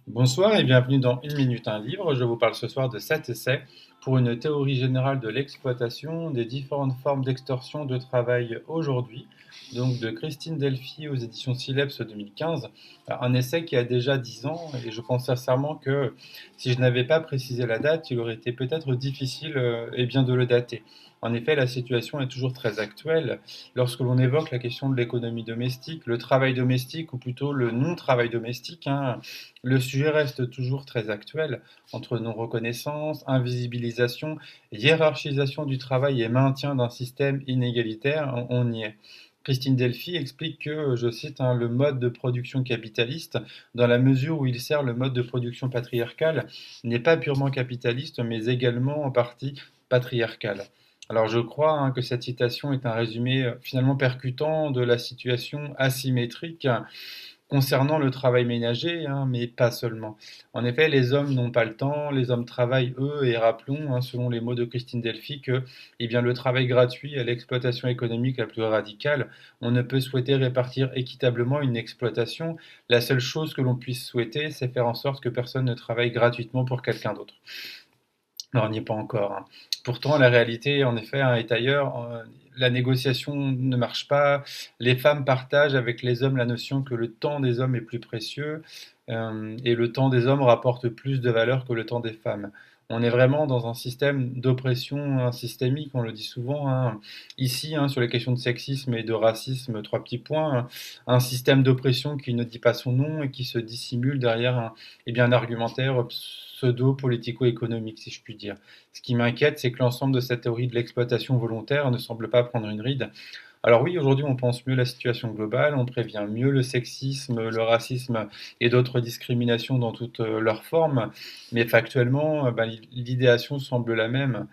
Bonsoir et bienvenue dans Une minute un livre. Je vous parle ce soir de cet essai pour une théorie générale de l'exploitation des différentes formes d'extorsion de travail aujourd'hui, donc de Christine Delphi aux éditions Sileps 2015. Un essai qui a déjà 10 ans et je pense sincèrement que si je n'avais pas précisé la date, il aurait été peut-être difficile bien de le dater. En effet, la situation est toujours très actuelle. Lorsque l'on évoque la question de l'économie domestique, le travail domestique ou plutôt le non-travail domestique, le sujet reste toujours très actuel entre non-reconnaissance, invisibilisation, hiérarchisation du travail et maintien d'un système inégalitaire, on y est. Christine Delphi explique que, je cite, le mode de production capitaliste, dans la mesure où il sert le mode de production patriarcal, n'est pas purement capitaliste, mais également en partie patriarcal. Alors je crois que cette citation est un résumé finalement percutant de la situation asymétrique concernant le travail ménager, mais pas seulement. En effet, les hommes n'ont pas le temps, les hommes travaillent eux, et rappelons, selon les mots de Christine Delphi, que le travail gratuit est l'exploitation économique la plus radicale. On ne peut souhaiter répartir équitablement une exploitation. La seule chose que l'on puisse souhaiter, c'est faire en sorte que personne ne travaille gratuitement pour quelqu'un d'autre. Non, on n'y est pas encore. Pourtant, la réalité, en effet, est ailleurs. La négociation ne marche pas. Les femmes partagent avec les hommes la notion que le temps des hommes est plus précieux et le temps des hommes rapporte plus de valeur que le temps des femmes. On est vraiment dans un système d'oppression systémique, on le dit souvent. Ici, sur les questions de sexisme et de racisme, trois petits points. Un système d'oppression qui ne dit pas son nom et qui se dissimule derrière un argumentaire pseudo-politico-économique, si je puis dire. Ce qui m'inquiète, c'est que l'ensemble de cette théorie de l'exploitation volontaire ne semble pas prendre une ride. Alors oui, aujourd'hui, on pense mieux la situation globale, on prévient mieux le sexisme, le racisme et d'autres discriminations dans toutes leurs formes, mais factuellement, l'idéation semble la même.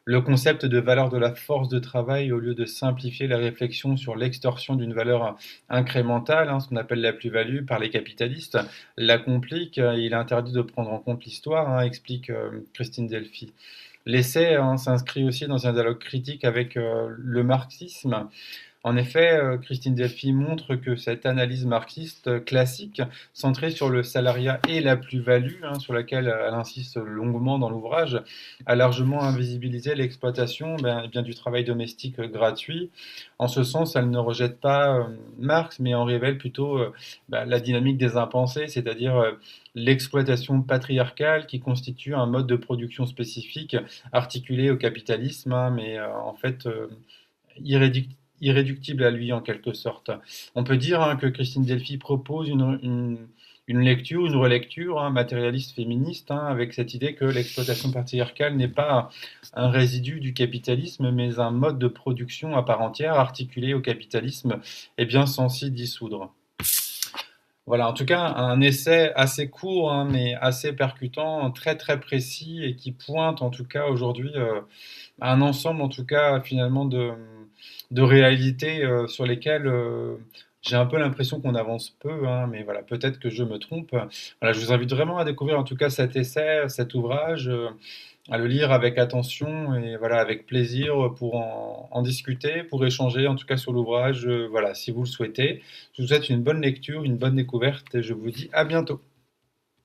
Le concept de valeur de la force de travail, au lieu de simplifier la réflexion sur l'extorsion d'une valeur incrémentale, ce qu'on appelle la plus-value, par les capitalistes, la complique. Il est interdit de prendre en compte l'histoire, explique Christine Delphi. L'essai s'inscrit aussi dans un dialogue critique avec le marxisme. En effet, Christine Delphi montre que cette analyse marxiste classique, centrée sur le salariat et la plus-value, sur laquelle elle insiste longuement dans l'ouvrage, a largement invisibilisé l'exploitation du travail domestique gratuit. En ce sens, elle ne rejette pas Marx, mais en révèle plutôt la dynamique des impensés, c'est-à-dire l'exploitation patriarcale qui constitue un mode de production spécifique articulé au capitalisme, mais en fait irréductible irréductible à lui en quelque sorte. On peut dire que Christine Delphi propose une lecture, une relecture matérialiste féministe, avec cette idée que l'exploitation patriarcale n'est pas un résidu du capitalisme, mais un mode de production à part entière, articulé au capitalisme, et bien sans s'y dissoudre. Voilà, en tout cas, un essai assez court, mais assez percutant, très très précis, et qui pointe en tout cas aujourd'hui à un ensemble, en tout cas finalement de réalités sur lesquelles j'ai un peu l'impression qu'on avance peu, mais voilà, peut-être que je me trompe. Voilà, je vous invite vraiment à découvrir en tout cas cet essai, cet ouvrage, à le lire avec attention et voilà, avec plaisir pour en discuter, pour échanger en tout cas sur l'ouvrage, voilà, si vous le souhaitez. Je vous souhaite une bonne lecture, une bonne découverte et je vous dis à bientôt.